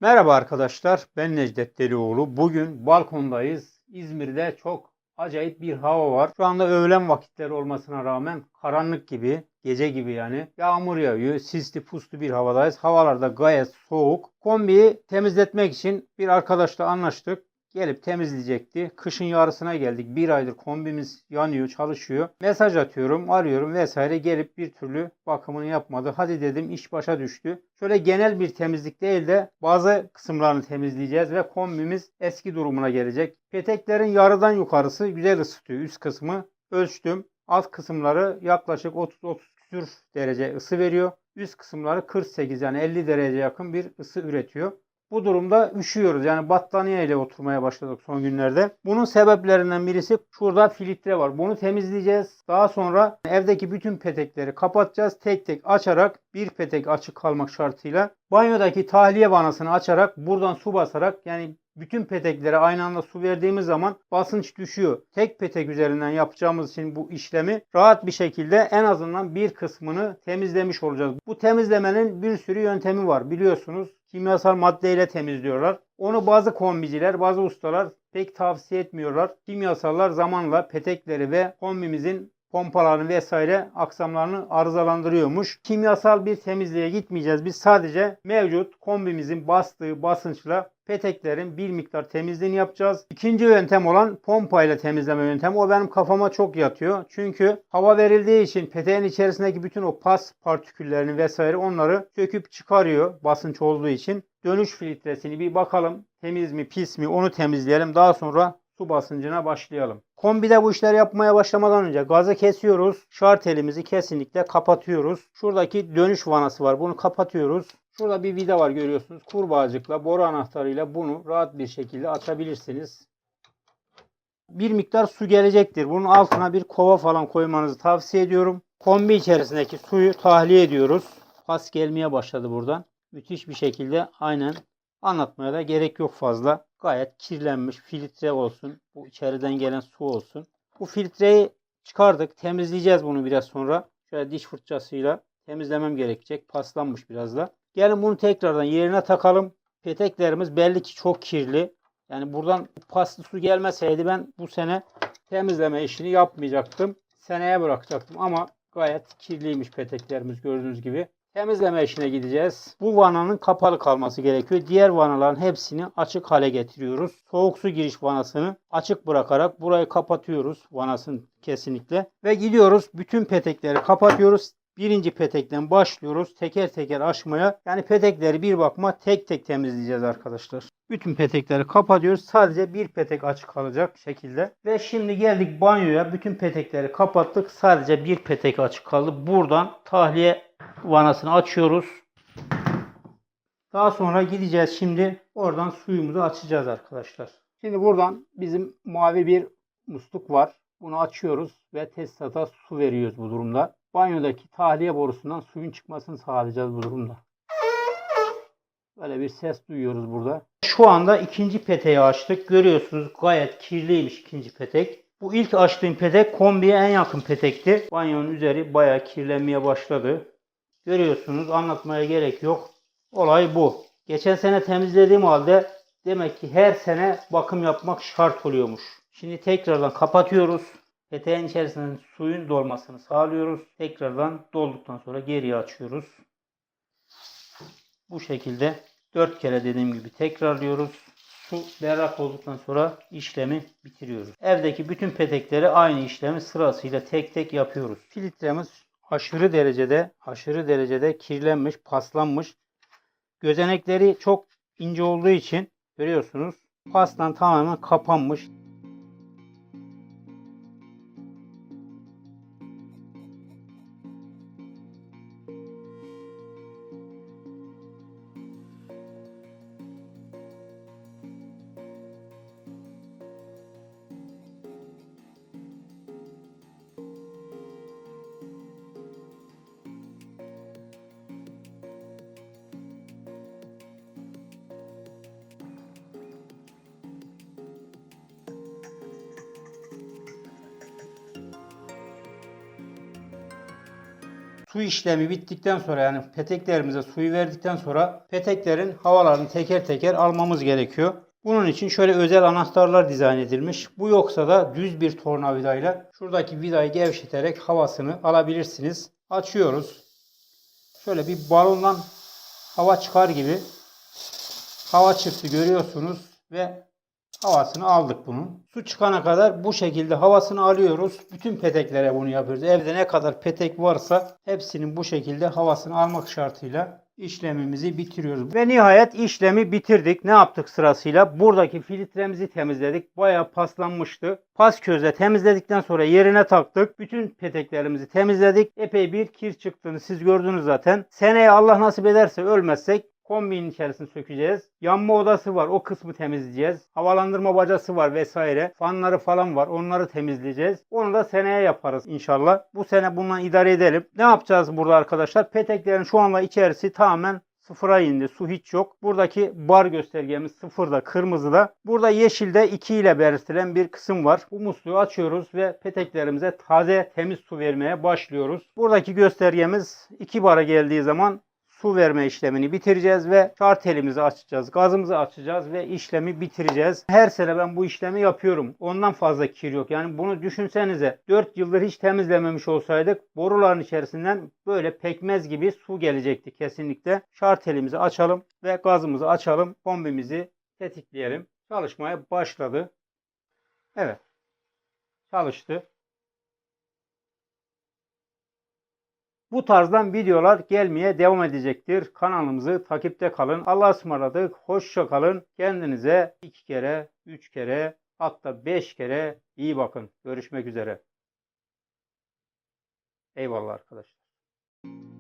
Merhaba arkadaşlar, ben Necdet Delioğlu. Bugün balkondayız. İzmir'de çok acayip bir hava var. Şu anda öğlen vakitleri olmasına rağmen karanlık gibi, gece gibi yani. Yağmur yağıyor, sisli puslu bir havadayız. Havalar da gayet soğuk. Kombiyi temizletmek için bir arkadaşla anlaştık. Gelip temizleyecekti. Kışın yarısına geldik. Bir aydır kombimiz yanıyor, çalışıyor. Mesaj atıyorum, arıyorum vesaire. Gelip bir türlü bakımını yapmadı. Hadi dedim, iş başa düştü. Şöyle genel bir temizlik değil de bazı kısımlarını temizleyeceğiz ve kombimiz eski durumuna gelecek. Peteklerin yarıdan yukarısı güzel ısıtıyor. Üst kısmı ölçtüm. Alt kısımları yaklaşık 30-30 küsür derece ısı veriyor. Üst kısımları 48 yani 50 derece yakın bir ısı üretiyor. Bu durumda üşüyoruz. Yani battaniye ile oturmaya başladık son günlerde. Bunun sebeplerinden birisi şurada filtre var. Bunu temizleyeceğiz. Daha sonra evdeki bütün petekleri kapatacağız. Tek tek açarak bir petek açık kalmak şartıyla banyodaki tahliye vanasını açarak buradan su basarak yani bütün peteklere aynı anda su verdiğimiz zaman basınç düşüyor. Tek petek üzerinden yapacağımız için bu işlemi rahat bir şekilde en azından bir kısmını temizlemiş olacağız. Bu temizlemenin bir sürü yöntemi var biliyorsunuz. Kimyasal maddeyle temizliyorlar. Onu bazı kombiciler, bazı ustalar pek tavsiye etmiyorlar. Kimyasallar zamanla petekleri ve kombimizin pompalarını vesaire aksamlarını arızalandırıyormuş. Kimyasal bir temizliğe gitmeyeceğiz. Biz sadece mevcut kombimizin bastığı basınçla peteklerin bir miktar temizliğini yapacağız. İkinci yöntem olan pompa ile temizleme yöntemi. O benim kafama çok yatıyor. Çünkü hava verildiği için peteğin içerisindeki bütün o pas partiküllerini vesaire onları söküp çıkarıyor basınç olduğu için. Dönüş filtresini bir bakalım. Temiz mi pis mi onu temizleyelim. Daha sonra su basıncına başlayalım. Kombide bu işler yapmaya başlamadan önce gazı kesiyoruz. Şartelimizi kesinlikle kapatıyoruz. Şuradaki dönüş vanası var. Bunu kapatıyoruz. Şurada bir vida var görüyorsunuz. Kurbağacıkla, boru anahtarıyla bunu rahat bir şekilde açabilirsiniz. Bir miktar su gelecektir. Bunun altına bir kova falan koymanızı tavsiye ediyorum. Kombi içerisindeki suyu tahliye ediyoruz. Pas gelmeye başladı buradan. Müthiş bir şekilde aynen anlatmaya da gerek yok fazla. Gayet kirlenmiş filtre olsun. Bu içeriden gelen su olsun. Bu filtreyi çıkardık. Temizleyeceğiz bunu biraz sonra. Şöyle diş fırçasıyla temizlemem gerekecek. Paslanmış biraz da. Gelin bunu tekrardan yerine takalım. Peteklerimiz belli ki çok kirli. Yani buradan paslı su gelmeseydi ben bu sene temizleme işini yapmayacaktım. Seneye bırakacaktım ama gayet kirliymiş peteklerimiz gördüğünüz gibi. Temizleme işine gideceğiz. Bu vananın kapalı kalması gerekiyor. Diğer vanaların hepsini açık hale getiriyoruz. Soğuk su giriş vanasını açık bırakarak burayı kapatıyoruz. Vanasını kesinlikle. Ve gidiyoruz bütün petekleri kapatıyoruz. Birinci petekten başlıyoruz. Teker teker açmaya. Yani petekleri bir bakıma tek tek temizleyeceğiz arkadaşlar. Bütün petekleri kapatıyoruz. Sadece bir petek açık kalacak şekilde. Ve şimdi geldik banyoya. Bütün petekleri kapattık. Sadece bir petek açık kaldı. Buradan tahliye vanasını açıyoruz. Daha sonra gideceğiz şimdi. Oradan suyumuzu açacağız arkadaşlar. Şimdi buradan bizim mavi bir musluk var. Bunu açıyoruz ve tesisata su veriyoruz bu durumda. Banyodaki tahliye borusundan suyun çıkmasını sağlayacağız bu durumda. Böyle bir ses duyuyoruz burada. Şu anda ikinci peteği açtık. Görüyorsunuz gayet kirliymiş ikinci petek. Bu ilk açtığım petek kombiye en yakın petekti. Banyonun üzeri bayağı kirlenmeye başladı. Görüyorsunuz anlatmaya gerek yok. Olay bu. Geçen sene temizlediğim halde demek ki her sene bakım yapmak şart oluyormuş. Şimdi tekrardan kapatıyoruz. Peteğin içerisinden suyun dolmasını sağlıyoruz. Tekrardan dolduktan sonra geriye açıyoruz. Bu şekilde 4 kere dediğim gibi tekrarlıyoruz. Su berrak olduktan sonra işlemi bitiriyoruz. Evdeki bütün petekleri aynı işlemi sırasıyla tek tek yapıyoruz. Filtremiz aşırı derecede kirlenmiş, paslanmış. Gözenekleri çok ince olduğu için görüyorsunuz pastan tamamen kapanmış. su işlemi bittikten sonra, yani peteklerimize suyu verdikten sonra peteklerin havalarını teker teker almamız gerekiyor. Bunun için şöyle özel anahtarlar dizayn edilmiş. Bu yoksa da düz bir tornavidayla şuradaki vidayı gevşeterek havasını alabilirsiniz. Açıyoruz. Şöyle bir balondan hava çıkar gibi hava çıktı, görüyorsunuz ve havasını aldık bunun. Su çıkana kadar bu şekilde havasını alıyoruz. Bütün peteklere bunu yapıyoruz. Evde ne kadar petek varsa hepsinin bu şekilde havasını almak şartıyla işlemimizi bitiriyoruz. Ve nihayet işlemi bitirdik. Ne yaptık sırasıyla? Buradaki filtremizi temizledik. Bayağı paslanmıştı. Pas közle temizledikten sonra yerine taktık. Bütün peteklerimizi temizledik. Epey bir kir çıktığını siz gördünüz zaten. Seneye Allah nasip ederse, ölmezsek, kombinin içerisini sökeceğiz. Yanma odası var. O kısmı temizleyeceğiz. Havalandırma bacası var vesaire. Fanları falan var. Onları temizleyeceğiz. Onu da seneye yaparız inşallah. Bu sene bundan idare edelim. Ne yapacağız burada arkadaşlar? Peteklerin şu anda içerisi tamamen sıfıra indi. Su hiç yok. Buradaki bar göstergemiz sıfırda, kırmızıda. Burada yeşilde 2 ile belirtilen bir kısım var. Bu musluğu açıyoruz ve peteklerimize taze temiz su vermeye başlıyoruz. Buradaki göstergemiz 2 bara geldiği zaman su verme işlemini bitireceğiz ve şartelimizi açacağız. Gazımızı açacağız ve işlemi bitireceğiz. Her sene ben bu işlemi yapıyorum. Ondan fazla kir yok. Yani bunu düşünsenize. 4 yıldır hiç temizlememiş olsaydık boruların içerisinden böyle pekmez gibi su gelecekti kesinlikle. Şartelimizi açalım ve gazımızı açalım. Kombimizi tetikleyelim. Çalışmaya başladı. Evet. Çalıştı. Bu tarzdan videolar gelmeye devam edecektir. Kanalımızı takipte kalın. Allah'a ısmarladık. Hoşça kalın. Kendinize 2 kere, 3 kere, hatta 5 kere iyi bakın. Görüşmek üzere. Eyvallah arkadaşlar.